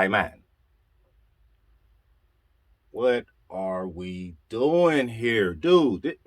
my man. What are we doing here, dude?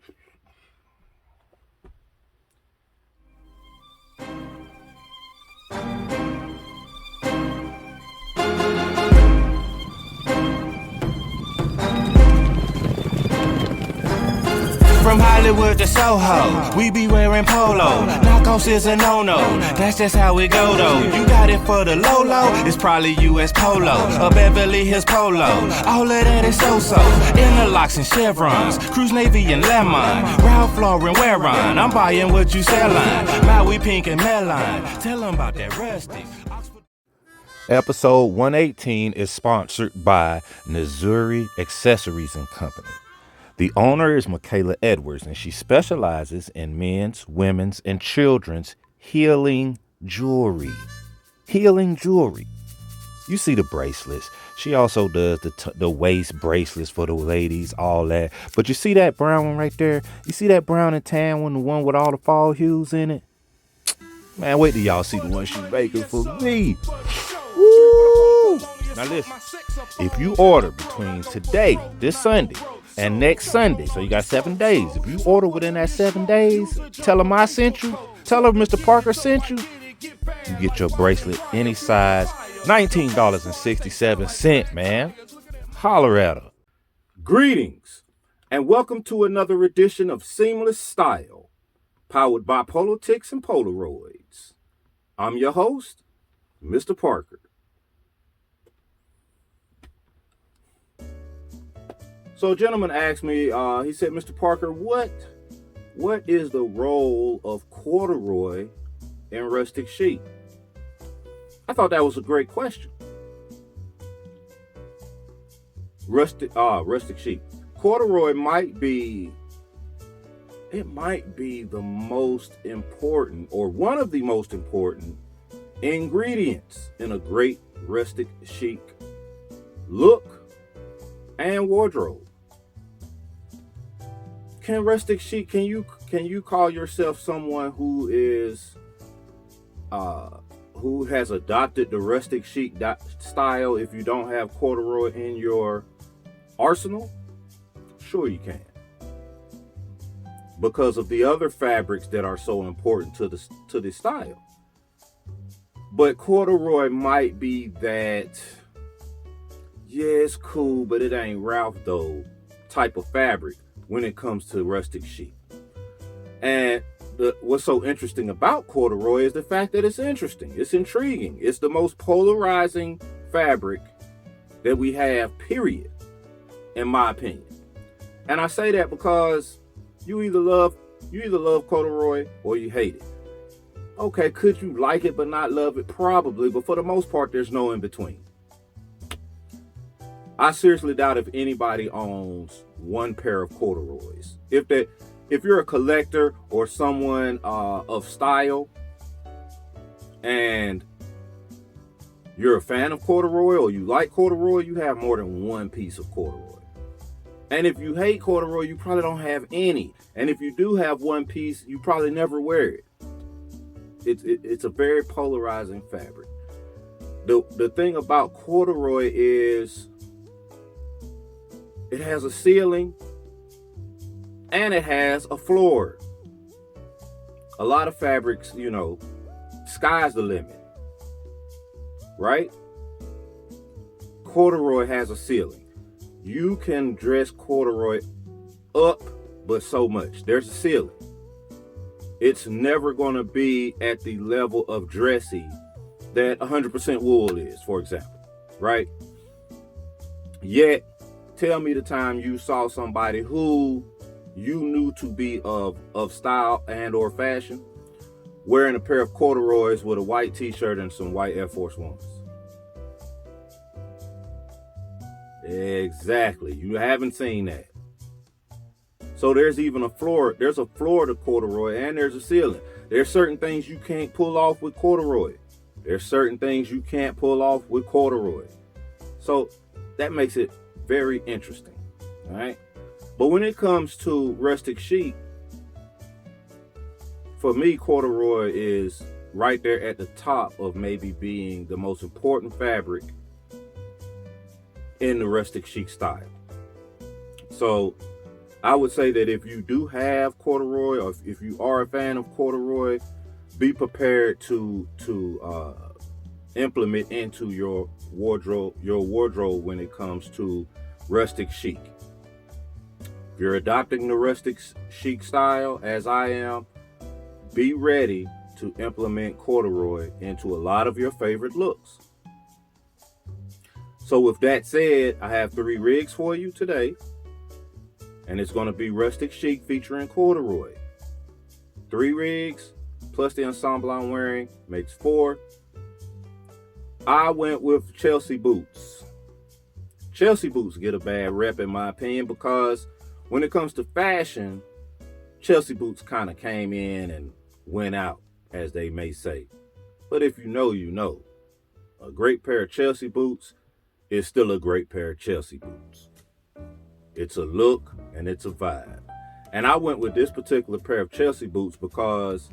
From Hollywood to Soho, we be wearing polo. Knockoffs is a no-no, that's just how it go though. You got it for the low-low, it's probably US Polo, or Beverly Hills Polo. All of that is so-so, interlocks and chevrons, Cruise Navy and Lemon, Ralph Lauren, Wearon. I'm buying what you sellin', Maui Pink and Melon. Tell them about that Rustic. Episode 118 is sponsored by Missouri Accessories and Company. The owner is Michaela Edwards, and she specializes in men's, women's, and children's healing jewelry. Healing jewelry. You see the bracelets. She also does the waist bracelets for the ladies, all that. But you see that brown one right there? You see that brown and tan one, the one with all the fall hues in it? Man, wait till y'all see the one she's making for me. Woo! Now listen, if you order between today, this Sunday, and next Sunday, so you got 7 days. If you order within that 7 days, tell them I sent you. Tell them Mr. Parker sent you. You get your bracelet any size, $19.67, man. Holler at her. Greetings, and welcome to another edition of Seamless Style, powered by Politics and Polaroids. I'm your host, Mr. Parker. So a gentleman asked me, he said, Mr. Parker, what is the role of corduroy in rustic chic? I thought that was a great question. Rustic chic. Corduroy might be the most important, or one of the most important ingredients in a great rustic chic look and wardrobe. Can rustic chic, can you call yourself someone who has adopted the rustic chic style if you don't have corduroy in your arsenal? Sure you can. Because of the other fabrics that are so important to the style. But corduroy might be that, yeah, it's cool, but it ain't Ralph though type of fabric when it comes to rustic chic. And what's so interesting about corduroy is the fact that it's interesting. It's intriguing. It's the most polarizing fabric that we have, period, in my opinion. And I say that because you either love corduroy or you hate it. Okay, could you like it but not love it? Probably, but for the most part, there's no in between. I seriously doubt if anybody owns one pair of corduroys. If you're a collector or someone of style and you're a fan of corduroy or you like corduroy, you have more than one piece of corduroy. And if you hate corduroy, you probably don't have any. And if you do have one piece, you probably never wear it. It's a very polarizing fabric. The thing about corduroy is it has a ceiling and it has a floor. A lot of fabrics, sky's the limit, right? Corduroy has a ceiling. You can dress corduroy up, but so much. There's a ceiling. It's never going to be at the level of dressy that 100% wool is, for example, right? Yet, tell me the time you saw somebody who you knew to be of style and or fashion wearing a pair of corduroys with a white t-shirt and some white Air Force Ones. Exactly. You haven't seen that. So there's even a floor. There's a floor to corduroy and there's a ceiling. There's certain things you can't pull off with corduroy. There's certain things you can't pull off with corduroy. So that makes it very interesting. All right. But when it comes to rustic chic, for me, corduroy is right there at the top of maybe being the most important fabric in the rustic chic style. So I would say that if you do have corduroy, or if you are a fan of corduroy, be prepared to implement into your wardrobe when it comes to rustic chic. If you're adopting the rustic chic style, as I am, be ready to implement corduroy into a lot of your favorite looks. So with that said, I have 3 rigs for you today, and it's going to be rustic chic featuring corduroy. 3 rigs plus the ensemble I'm wearing makes 4. I went with Chelsea boots. Chelsea boots get a bad rep in my opinion because when it comes to fashion, Chelsea boots kind of came in and went out, as they may say. But if you know, you know. A great pair of Chelsea boots is still a great pair of Chelsea boots. It's a look and it's a vibe. And I went with this particular pair of Chelsea boots because,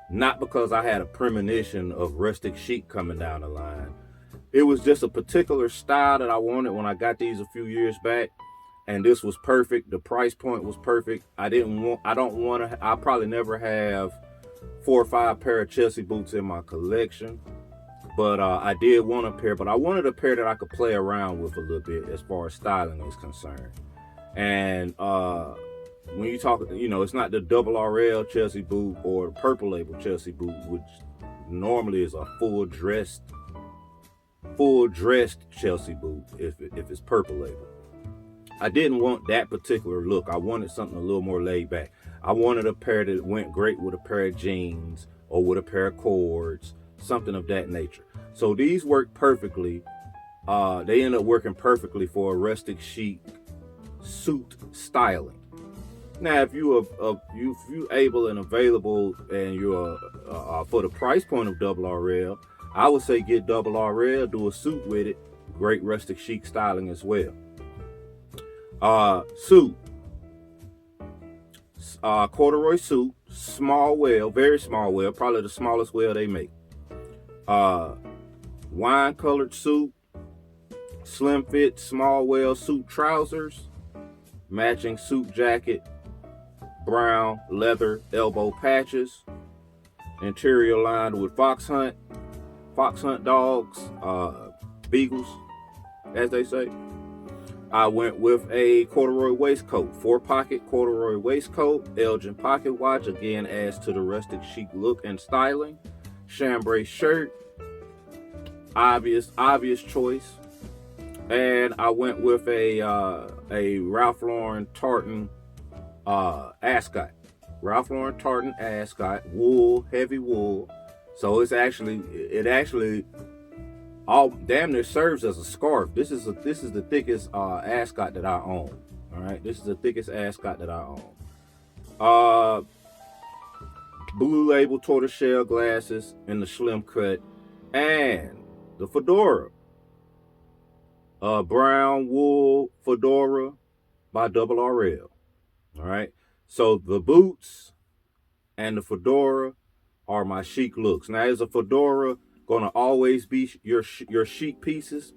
not because I had a premonition of rustic chic coming down the line. It was just a particular style that I wanted when I got these a few years back. And this was perfect. The price point was perfect. I probably never have 4 or 5 pair of Chelsea boots in my collection. But I did want a pair, but I wanted a pair that I could play around with a little bit as far as styling is concerned. And when you talk, it's not the double RL Chelsea boot or the purple label Chelsea boot, which normally is a full dressed Chelsea boot if it's purple label. I didn't want that particular look. I wanted something a little more laid back. I wanted a pair that went great with a pair of jeans or with a pair of cords, something of that nature. So these work perfectly. They end up working perfectly for a rustic chic suit styling. Now, if you able and available, and you're for the price point of double RL, I would say get double RL, do a suit with it. Great rustic chic styling as well. Suit. Corduroy suit, small wale, very small wale, probably the smallest wale they make. Wine colored suit, slim fit, small wale suit trousers, matching suit jacket, brown leather elbow patches, interior lined with fox hunt dogs, beagles, as they say. I went with a corduroy waistcoat, 4-pocket corduroy waistcoat, Elgin pocket watch, again adds to the rustic chic look and styling. Chambray shirt, obvious choice. And I went with a Ralph Lauren tartan ascot. Ralph Lauren tartan ascot, wool, heavy wool. So it actually all damn near serves as a scarf. This is the thickest ascot that I own. All right, this is the thickest ascot that I own. Blue label tortoiseshell glasses in the slim cut, and the fedora. Brown wool fedora by Double RL. All right, so the boots and the fedora are my chic looks. Now, is a fedora gonna always be your chic pieces?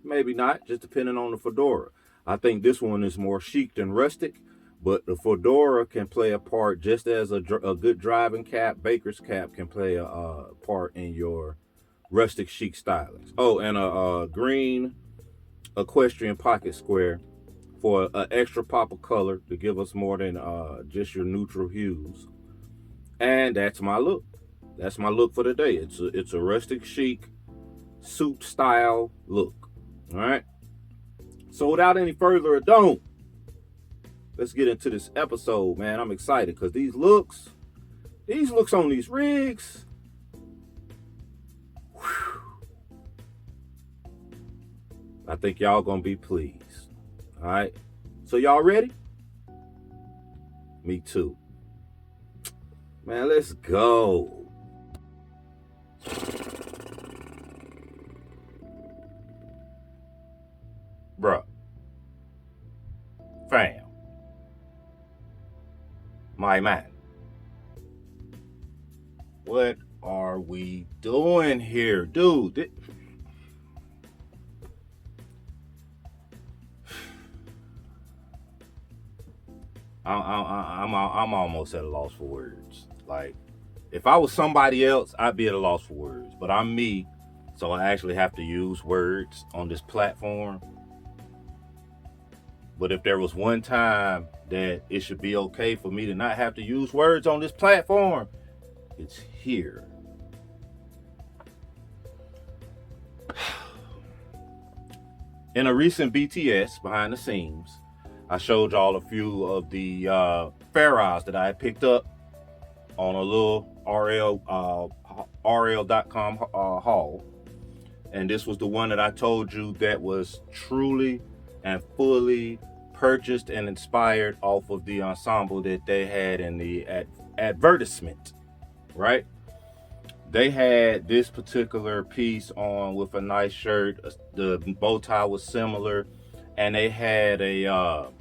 Maybe not, just depending on the fedora. I think this one is more chic than rustic, but the fedora can play a part just as a good driving cap, baker's cap can play a part in your rustic chic stylings. Oh, and a green equestrian pocket square for an extra pop of color to give us more than just your neutral hues. And that's my look. That's my look for today. It's a rustic chic suit style look. All right. So without any further ado, let's get into this episode, man. I'm excited because these looks on these rigs, whew, I think y'all gonna be pleased. All right. So y'all ready? Me too. Man, let's go. Bruh. Fam. My man. What are we doing here? Dude, I'm almost at a loss for words. Like, if I was somebody else, I'd be at a loss for words. But I'm me, so I actually have to use words on this platform. But if there was one time that it should be okay for me to not have to use words on this platform, it's here. In a recent BTS behind the scenes, I showed y'all a few of the Farrahs that I had picked up on a little RL.com haul. And this was the one that I told you that was truly and fully purchased and inspired off of the ensemble that they had in the advertisement, right? They had this particular piece on with a nice shirt. The bow tie was similar, and they had a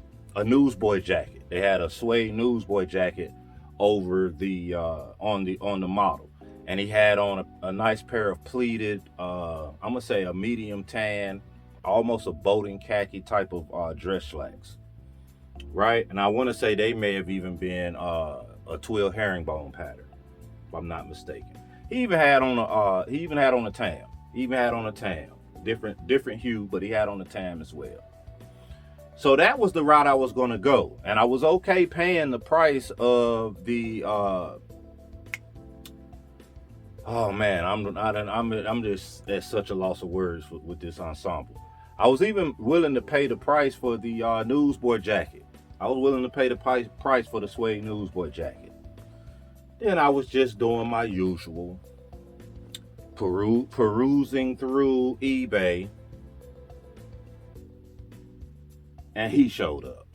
newsboy jacket. They had a suede newsboy jacket over the on the model, and he had on a nice pair of pleated, I'm gonna say a medium tan, almost a boating khaki type of dress slacks, right? And I want to say they may have even been a twill herringbone pattern, if I'm not mistaken. He even had on a tam. He even had on a tam, different hue, but he had on a tam as well. So that was the route I was going to go, and I was okay paying the price of the. Oh man, I'm just at such a loss of words with this ensemble. I was even willing to pay the price for the newsboy jacket. I was willing to pay the price for the suede newsboy jacket. Then I was just doing my usual perusing through eBay, and he showed up.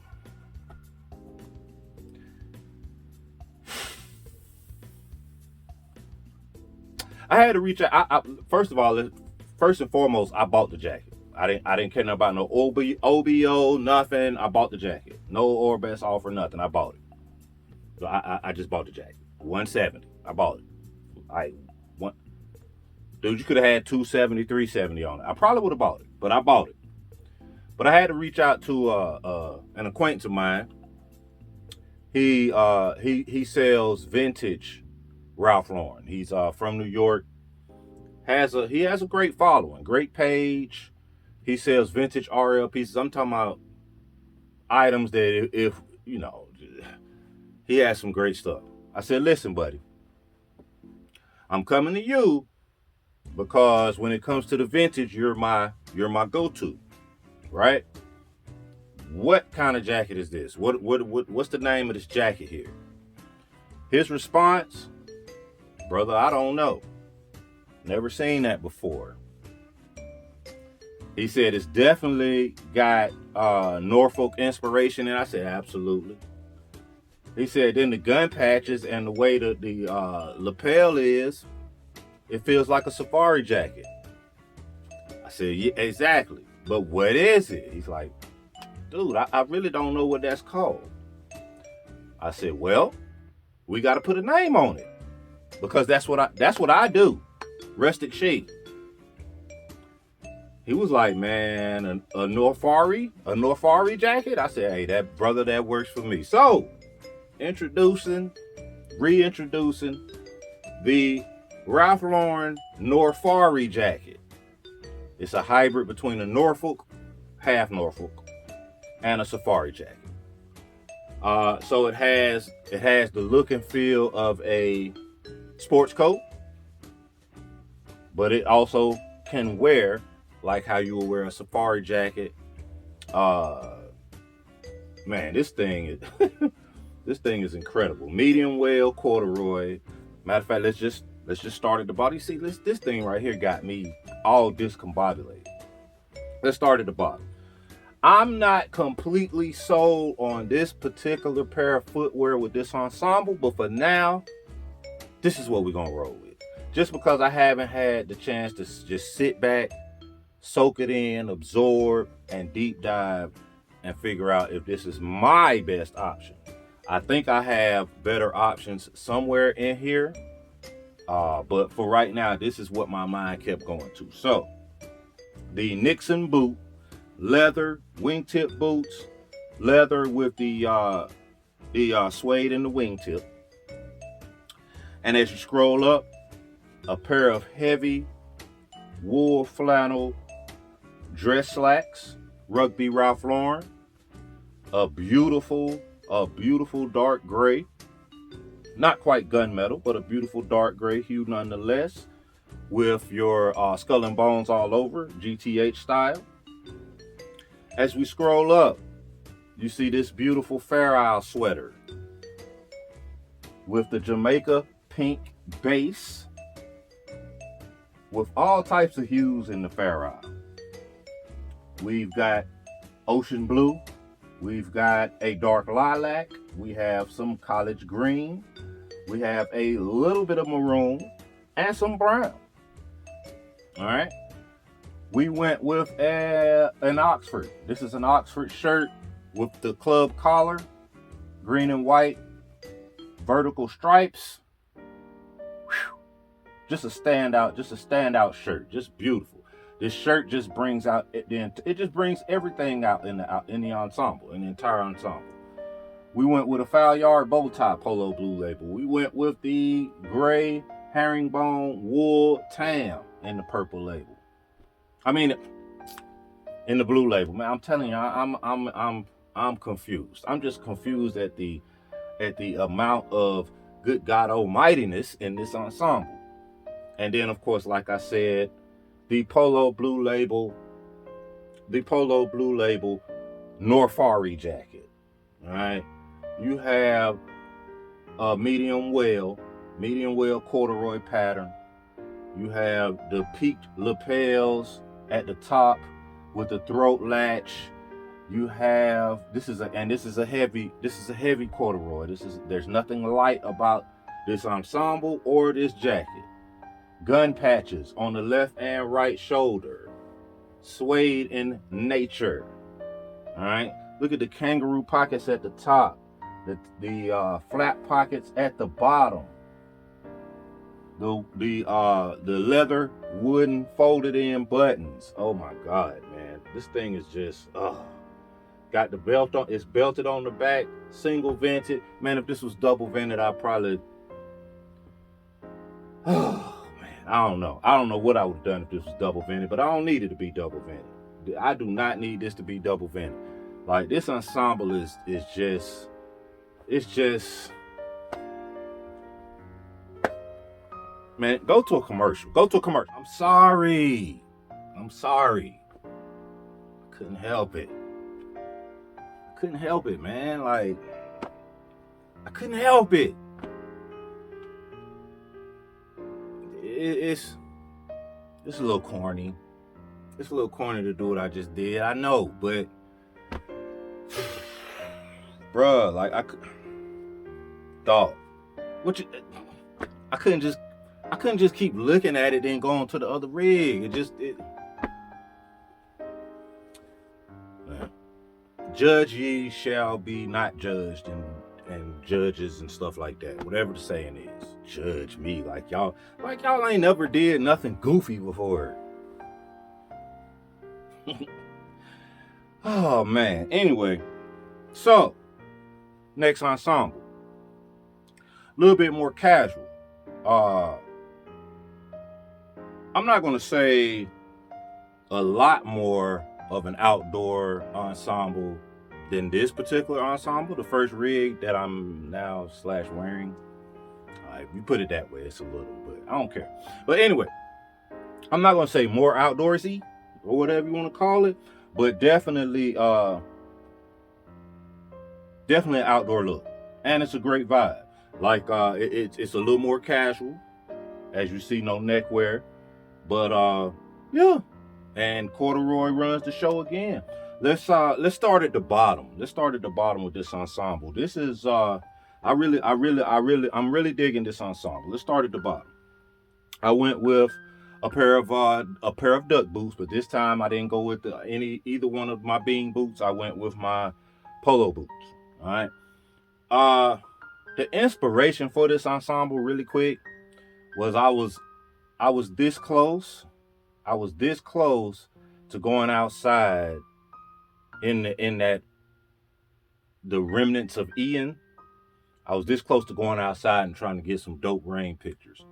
I had to reach out. First and foremost, I bought the jacket. I didn't care nothing about no OBO, nothing. I bought the jacket. No or best offer, nothing. I bought it. So I just bought the jacket. $170. I bought it. Dude, you could have had $270, $370 on it. I probably would have bought it, but I bought it. But I had to reach out to an acquaintance of mine. He sells vintage Ralph Lauren. He's from New York. He has a great following, great page. He sells vintage RL pieces. I'm talking about items that if you know, he has some great stuff. I said, listen, buddy, I'm coming to you because when it comes to the vintage, you're my go-to, right? What kind of jacket is this? What's the name of this jacket here? His response, brother, I don't know. Never seen that before. He said it's definitely got Norfolk inspiration, and I said absolutely. He said then the gun patches and the way the lapel is, it feels like a safari jacket. I said, yeah, exactly. But what is it? He's like, dude, I really don't know what that's called. I said, well, we got to put a name on it because that's what I do. Rustic Chic. He was like, man, a Norfari jacket? I said, hey, that brother, that works for me. So, reintroducing the Ralph Lauren Norfari jacket. It's a hybrid between a Norfolk, half Norfolk, and a safari jacket. So it has the look and feel of a sports coat, but it also can wear like how you will wear a safari jacket. Man, this thing is this thing is incredible. Medium well corduroy. Matter of fact, let's just start at the bottom. See, this thing right here got me all discombobulated. Let's start at the bottom. I'm not completely sold on this particular pair of footwear with this ensemble, but for now, this is what we're gonna roll with. Just because I haven't had the chance to just sit back, soak it in, absorb, and deep dive and figure out if this is my best option. I think I have better options somewhere in here. But for right now, this is what my mind kept going to. So, the Nixon boot, leather, wingtip boots, leather with the the suede in the wingtip. And as you scroll up, a pair of heavy wool flannel dress slacks, Rugby Ralph Lauren, a beautiful dark gray, not quite gunmetal, but a beautiful dark gray hue nonetheless, with your skull and bones all over, GTH style. As we scroll up, you see this beautiful Fair Isle sweater with the Jamaica pink base, with all types of hues in the Fair Isle. We've got ocean blue, we've got a dark lilac, we have some college green, we have a little bit of maroon, and some brown. All right. We went with an Oxford. This is an Oxford shirt with the club collar, green and white, vertical stripes. Whew. Just a standout shirt. Just beautiful. This shirt just brings out it just brings everything out in the ensemble, in the entire ensemble. We went with a foul yard bow tie polo blue label. We went with the gray herringbone wool tam in the purple label. I mean, in the blue label, man. I'm telling you, I'm confused. I'm just confused at the amount of good God Almightiness in this ensemble. And then, of course, like I said, the polo blue label Norfari jacket. All right, you have a medium well corduroy pattern. You have the peaked lapels at the top with the throat latch. You have this is a heavy corduroy. There's nothing light about this ensemble or this jacket. Gun patches on the left and right shoulder. Suede in nature. All right. Look at the kangaroo pockets at the top. The flap pockets at the bottom. The leather wooden folded in buttons. Oh my God, man. This thing is just got the belt on. It's belted on the back, single vented. Man, if this was double vented, I probably I don't know what I would have done if this was double vented, but I don't need it to be double vented. I do not need this to be double vented. Like, this ensemble is just man, go to a commercial. I'm sorry. I couldn't help it, man. Like, I couldn't help it. It's a little corny. It's a little corny to do what I just did. I know, but bruh, like I couldn't just keep looking at it and going to the other rig. Man. Judge ye shall be not judged, and judges and stuff like that. Whatever the saying is. Judge me like y'all ain't never did nothing goofy before. Oh man. Anyway, so next ensemble. A little bit more casual. I'm not gonna say a lot more of an outdoor ensemble than this particular ensemble. The first rig that I'm now wearing. If you put it that way, it's a little, but I don't care. But anyway, I'm not gonna say more outdoorsy or whatever you want to call it, but definitely an outdoor look, and it's a great vibe. Like it's a little more casual, as you see, no neckwear, but yeah, and corduroy runs the show again. Let's start at the bottom. With this ensemble. This is I'm really digging this ensemble. Let's start at the bottom. I went with a pair of duck boots, but this time I didn't go with either one of my bean boots. I went with my polo boots. All right. The inspiration for this ensemble, really quick, was I was this close. I was this close to going outside in the remnants of Ian I was this close to going outside and trying to get some dope rain pictures.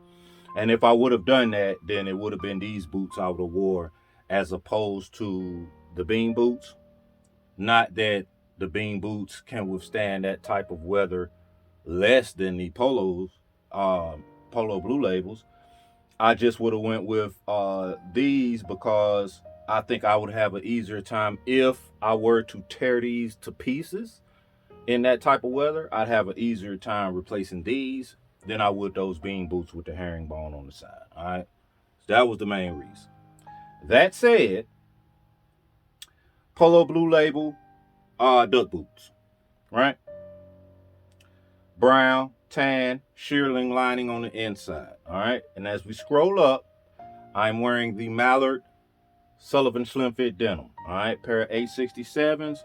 And if I would have done that, then it would have been these boots I would have wore as opposed to the bean boots. Not that the bean boots can withstand that type of weather less than the polo blue labels. I just would have went with these because I think I would have an easier time if I were to tear these to pieces in that type of weather. I'd have an easier time replacing these than I would those bean boots with the herringbone on the side. All right, so that was the main reason. That said, polo blue label duck boots, right? Brown, tan, shearling lining on the inside. All right, and as we scroll up, I'm wearing the Mallard Sullivan Slim Fit denim. All right, pair of 867s,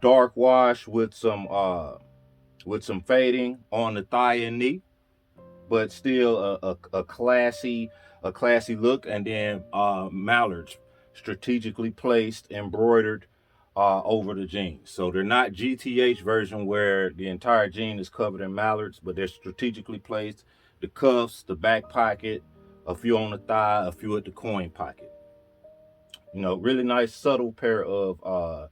dark wash with some fading on the thigh and knee, but still a classy look. And then Mallards strategically placed, embroidered over the jeans. So they're not GTH version where the entire jean is covered in mallards, but they're strategically placed. The cuffs, the back pocket, a few on the thigh, a few at the coin pocket. You know, really nice, subtle pair of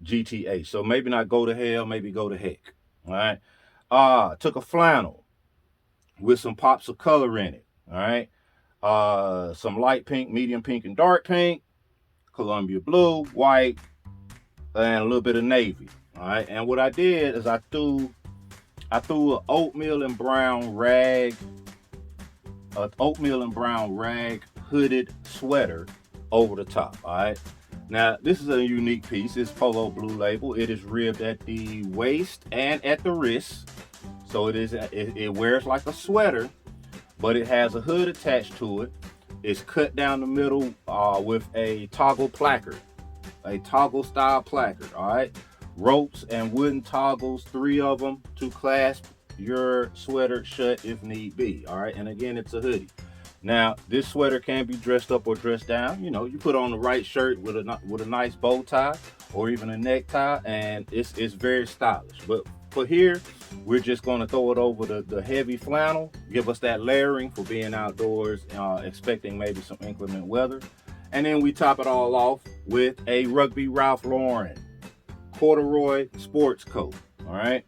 GTH. So maybe not go to hell, maybe go to heck. All right. Took a flannel with some pops of color in it. All right. Some light pink, medium pink, and dark pink, Columbia blue, white, and a little bit of navy. All right. And what I did is I threw an oatmeal and brown rag hooded sweater over the top. All right. Now this is a unique piece. It's polo blue label. It is ribbed at the waist and at the wrist, so it wears like a sweater, but it has a hood attached to it. It's cut down the middle with a toggle placard, a toggle style placard. All right, ropes and wooden toggles, 3 of them to clasp your sweater shut if need be. All right, and again, it's a hoodie. Now this sweater can be dressed up or dressed down. You know, you put on the right shirt with a nice bow tie or even a necktie, and it's very stylish. But for here, we're just going to throw it over the heavy flannel, give us that layering for being outdoors, expecting maybe some inclement weather. And then we top it all off with a Rugby Ralph Lauren corduroy sports coat. All right.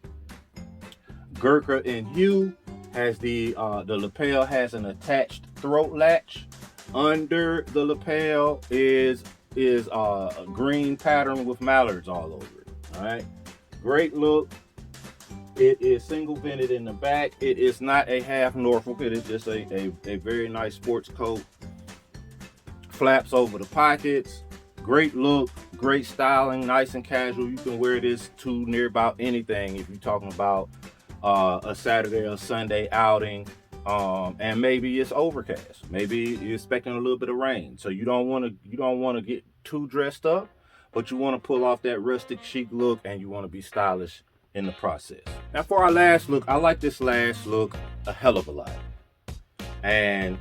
Gurkha in hue, has the lapel has an attached throat latch. Under the lapel is a green pattern with mallards all over it. All right. Great look. It is single vented in the back. It is not a half Norfolk. It is just a very nice sports coat. Flaps over the pockets. Great look, great styling, nice and casual. You can wear this to near about anything if you're talking about a Saturday or Sunday outing, and maybe it's overcast. Maybe you're expecting a little bit of rain, so you don't want to get too dressed up, but you want to pull off that rustic chic look, and you want to be stylish in the process. Now for our last look, I like this last look a hell of a lot, and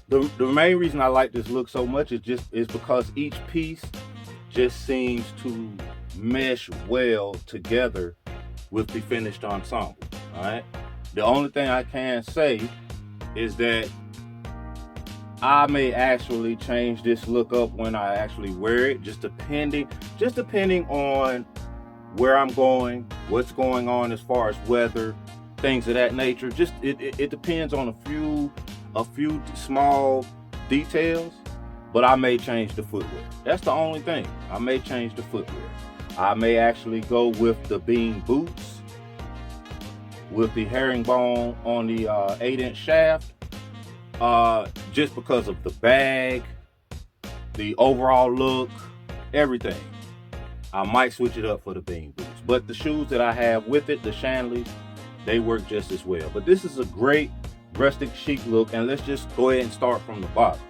the main reason I like this look so much is because each piece just seems to mesh well together with the finished ensemble. All right. The only thing I can say is that I may actually change this look up when I actually wear it, just depending on where I'm going, what's going on as far as weather, things of that nature. Just it depends on a few small details, but I may change the footwear. That's the only thing. I may change the footwear. I may actually go with the bean boots with the herringbone on the 8-inch shaft, just because of the bag, the overall look, everything. I might switch it up for the bean boots, but the shoes that I have with it, the Shanleys, they work just as well. But this is a great rustic chic look, and let's just go ahead and start from the bottom.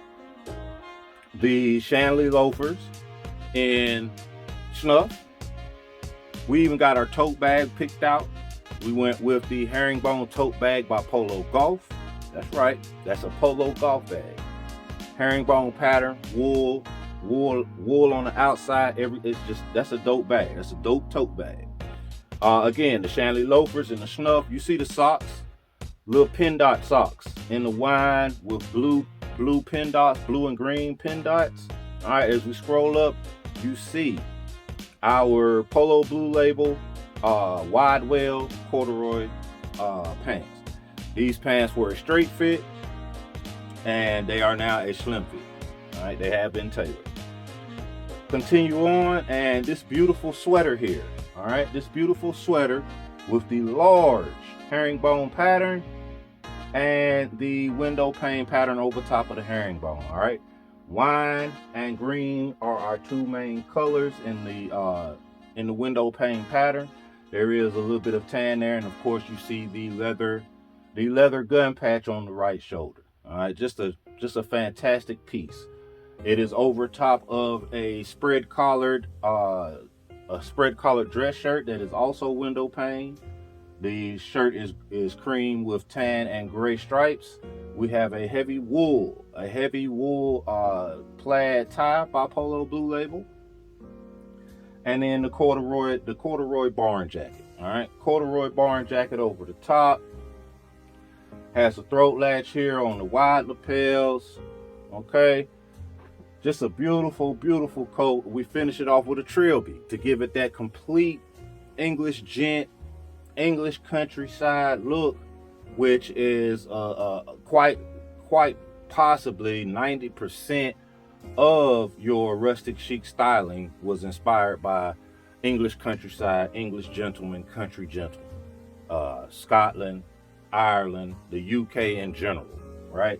The Shanley loafers in snuff. We even got our tote bag picked out. We went with the herringbone tote bag by Polo Golf. That's right, that's a Polo Golf bag. Herringbone pattern, wool on the outside. That's a dope bag. That's a dope tote bag. Again, the Shanley loafers and the snuff. You see the socks, little pin dot socks in the wine with blue pin dots, blue and green pin dots. All right, as we scroll up, you see our Polo Blue Label wide well corduroy pants. These pants were a straight fit, and they are now a slim fit. All right, they have been tailored. Continue on, and this beautiful sweater here. All right, this beautiful sweater with the large herringbone pattern and the window pane pattern over top of the herringbone. All right, wine and green are our two main colors in the window pane pattern. There is a little bit of tan there, and of course you see the leather gun patch on the right shoulder. All right, just a fantastic piece. It is over top of a spread collared dress shirt that is also window pane. The shirt is cream with tan and gray stripes. We have a heavy wool plaid tie by Polo Blue Label. And then the corduroy barn jacket. All right, corduroy barn jacket over the top. Has a throat latch here on the wide lapels. Okay, just a beautiful, beautiful coat. We finish it off with a trilby to give it that complete English gent, English countryside look, which is quite possibly 90% of your rustic chic styling was inspired by English countryside, English gentlemen, country gentlemen, Scotland, Ireland, the UK in general, right?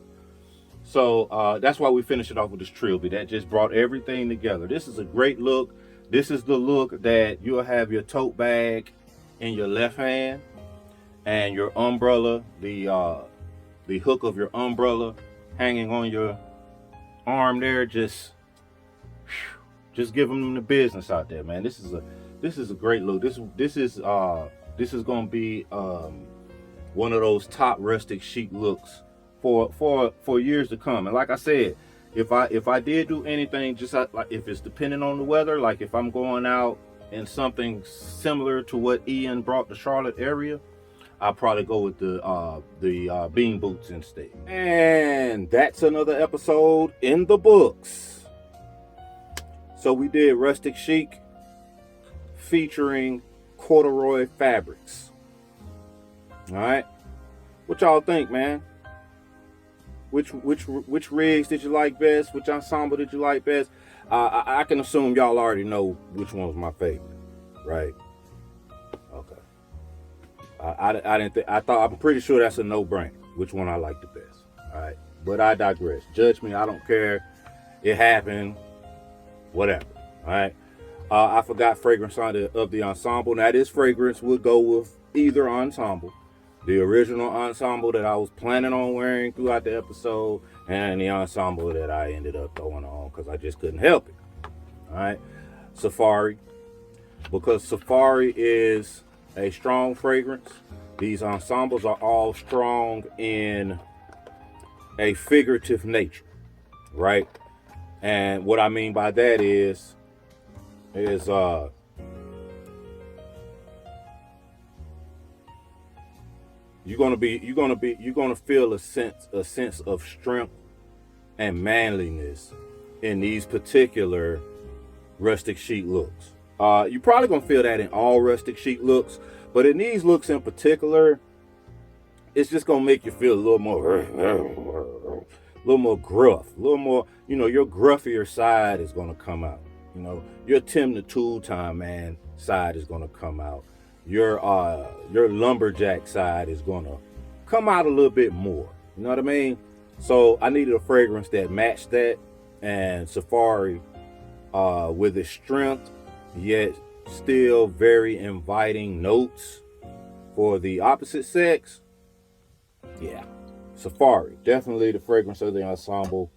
So that's why we finish it off with this trilby. That just brought everything together. This is a great look. This is the look that you'll have your tote bag in your left hand, and your umbrella, the hook of your umbrella hanging on your arm there, just giving them the business out there, man. This is a great look. This is gonna be one of those top rustic chic looks for years to come. And like I said, if I did do anything, just like if it's depending on the weather, like if I'm going out in something similar to what Ian brought the Charlotte area, I'll probably go with the bean boots instead. And that's another episode in the books. So we did Rustic Chic featuring corduroy fabrics. All right, what y'all think, man? Which rigs did you like best? Which ensemble did you like best? I can assume y'all already know which one was my favorite, right? Okay. I didn't think. I'm pretty sure that's a no-brainer. Which one I like the best? All right. But I digress. Judge me. I don't care. It happened. Whatever. All right. I forgot fragrance of the ensemble. Now this fragrance would go with either ensemble. The original ensemble that I was planning on wearing throughout the episode, and the ensemble that I ended up throwing on because I just couldn't help it. All right. Safari. Because Safari is a strong fragrance. These ensembles are all strong in a figurative nature, right? And what I mean by that is you're gonna feel a sense of strength and manliness in these particular rustic chic looks. You're probably gonna feel that in all rustic chic looks, but in these looks in particular, it's just gonna make you feel a little more gruff, a little more, your gruffier side is gonna come out. Your Tim the Tool Time Man side is gonna come out. Your lumberjack side is gonna come out a little bit more. You know what I mean? So I needed a fragrance that matched that, and Safari, with its strength yet still very inviting notes for the opposite sex. Yeah, Safari, definitely the fragrance of the ensemble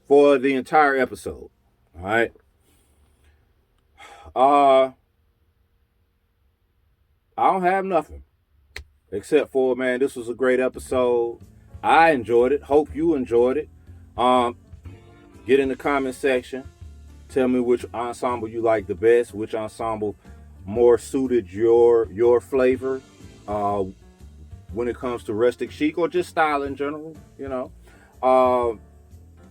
for the entire episode. All right. I don't have nothing except for, man, this was a great episode. I enjoyed it. Hope you enjoyed it. Get in the comment section. Tell me which ensemble you like the best, which ensemble more suited your flavor when it comes to rustic chic or just style in general, you know. Um,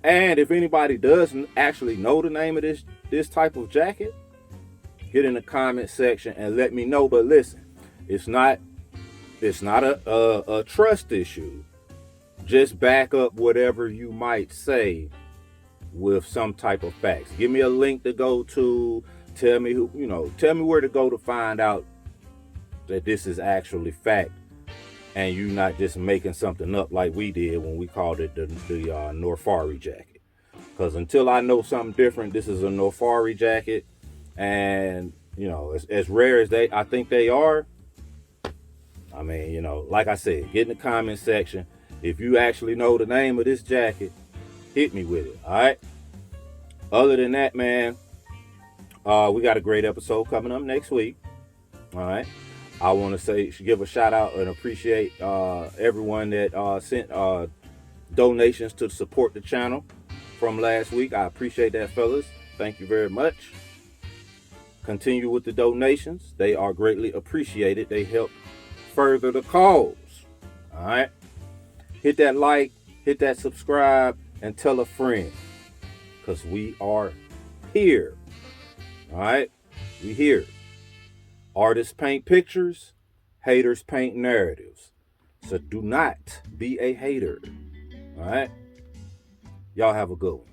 and if anybody does actually know the name of this type of jacket, get in the comment section and let me know. But listen, it's not a trust issue. Just back up whatever you might say with some type of facts. Give me a link to go to. Tell me tell me where to go to find out that this is actually fact, and you not just making something up like we did when we called it the Norfari jacket. Because until I know something different, this is a Norfari jacket, and as rare as I think they are. I mean, like I said, get in the comment section. If you actually know the name of this jacket, hit me with it. All right. Other than that, man, we got a great episode coming up next week. All right. I want to give a shout out and appreciate everyone that sent donations to support the channel from last week. I appreciate that, fellas. Thank you very much. Continue with the donations. They are greatly appreciated. They help further the cause. All right. Hit that like, hit that subscribe, and tell a friend. Because we are here. All right. We here. Artists paint pictures. Haters paint narratives. So do not be a hater. All right. Y'all have a good one.